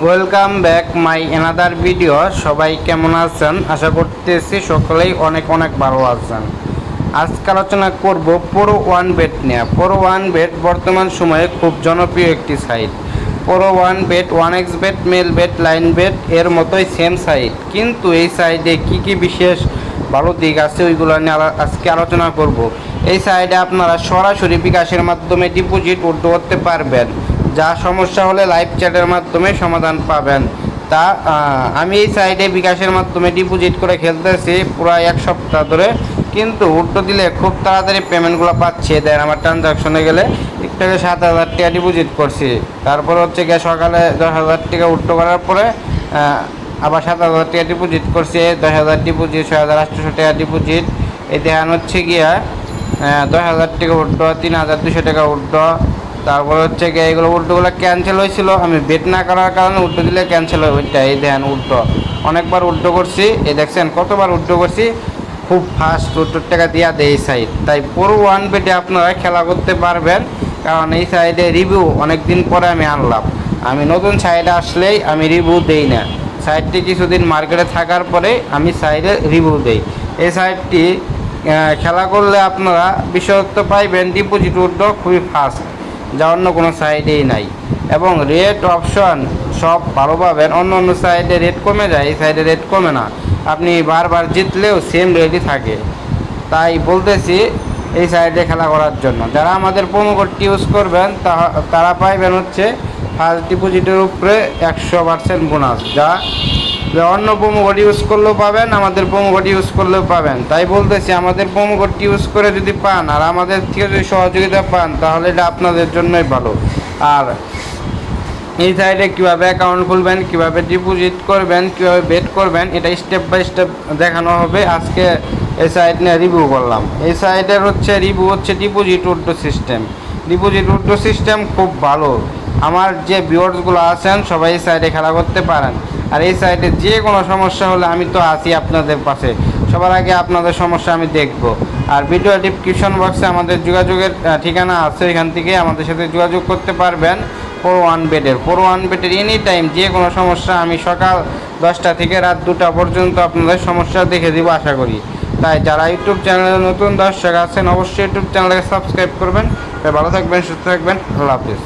Welcome back my another video. সবাই কেমন আছেন? আশা করতেছি সকলেই অনেক অনেক ভালো আছেন। আজকে আলোচনা করব প্রো ওয়ান বেট নিয়ে। প্রো ওয়ান বেট বর্তমান সময়ে খুব জনপ্রিয় একটি site. Pro one bet, one x bet, Melbet, Linebet এর মতোই সেম সাইট, কিন্তু এই সাইটে কী বিশেষ ভালো দিক আছে ওইগুলো নিয়ে আজকে আলোচনা করব। এই সাইটে আপনারা সরাসরি বিকাশের মাধ্যমে ডিপোজিট উইথড্র করতে পারবেন, যা সমস্যা হলে লাইভ চ্যাটের মাধ্যমে সমাধান পাবেন। তা আমি এই সাইটে বিকাশের মাধ্যমে ডিপোজিট করে খেলতেছি পুরো এক সপ্তাহ ধরে, কিন্তু উইথড্র দিলে খুব তাড়াতাড়ি পেমেন্টগুলো পাচ্ছি। দেন আমার ট্রানজাকশনে গেলে একটু আগে 7,000 টাকা ডিপোজিট করছি, তারপর হচ্ছে গিয়ে সকালে 10,000 টাকা উইথড্র করার পরে আবার 7,000 টাকা ডিপোজিট করছি, 10,000 ডিপোজিট, 6,800 টাকা ডিপোজিট। এই ধ্যান হচ্ছে গিয়া 10,000 টাকা উইথড্র, 3,200 টাকা উইথড্র। তারপর হচ্ছে গিয়ে এগুলো উইথড্রগুলো ক্যান্সেল হয়েছিল, আমি বেট না করার কারণে উইথড্র দিলে ক্যান্সেল হয় ওইটা। এই ধ্যান উইথড্র অনেকবার উইথড্র করছি, এই দেখছেন কতবার উইথড্র করছি, খুব ফাস্ট উইথড্র টাকা দেওয়া দেয় এই সাইট। তাই প্রো ওয়ান বেটে আপনারা খেলা করতে পারবেন, কারণ এই সাইডে রিভিউ অনেক দিন পরে আমি আনলাম। আমি নতুন সাইডে আসলেই আমি রিভিউ দেই না, সাইটটি কিছুদিন মার্কেটে থাকার পরে আমি সাইডে রিভিউ দেই। এই সাইটটি খেলা করলে আপনারা বিশেষত্ব পাইবেন ডিপোজিট উইথড্র খুবই ফাস্ট, যা অন্য কোনো সাইডেই নাই, এবং রেট অপশন সব ভালো পাবেন। অন্য অন্য সাইডে রেট কমে যায়, এই সাইডে রেট কমে না, আপনি বারবার জিতলেও সেম রেটই থাকে। তাই বলতেছি এই সাইডে খেলা করার জন্য যারা আমাদের প্রোমো কোডটি ইউজ করবেন তারা পাইবেন হচ্ছে ফার্স্ট ডিপোজিটের উপরে 100% বোনাস, যা অন্য প্রোমো কোড ইউজ করলেও পাবেন, আমাদের প্রোমো কোড ইউজ করলেও পাবেন। তাই বলতেছি আমাদের প্রোমো কোডটি ইউজ করে যদি পান আর আমাদের থেকে যদি সহযোগিতা পান, তাহলে এটা আপনাদের জন্যই ভালো। আর এই সাইডে কীভাবে অ্যাকাউন্ট খুলবেন, কীভাবে ডিপোজিট করবেন, কীভাবে বেট করবেন, এটা স্টেপ বাই স্টেপ দেখানো হবে। আজকে এই সাইট নিয়ে রিভিউ করলাম। এই সাইটের হচ্ছে রিভিউ হচ্ছে deposit withdraw system. Deposit withdraw system খুব ভালো। আমার যে ভিউয়ার্সগুলো আছেন সবাই এই সাইটে খেলা করতে পারেন। আর এই সাইটে যে কোনো সমস্যা হলে আমি তো আছি আপনাদের পাশে, সবার আগে আপনাদের সমস্যা আমি দেখব। আর ভিডিও ডিসক্রিপশন বক্সে আমাদের যোগাযোগের ঠিকানা আছে, এখান থেকে আমাদের সাথে যোগাযোগ করতে পারবেন। প্রো ওয়ান বেটের এনি টাইম যে কোনো সমস্যা আমি সকাল 10টা থেকে রাত 2টা পর্যন্ত আপনাদের সমস্যা দেখে দিব আশা করি। তাই যারা ইউটিউব চ্যানেলে নতুন দর্শক আছেন অবশ্যই ইউটিউব চ্যানেলকে সাবস্ক্রাইব করবেন। ভালো থাকবেন, সুস্থ থাকবেন, আল্লাহ হাফিজ।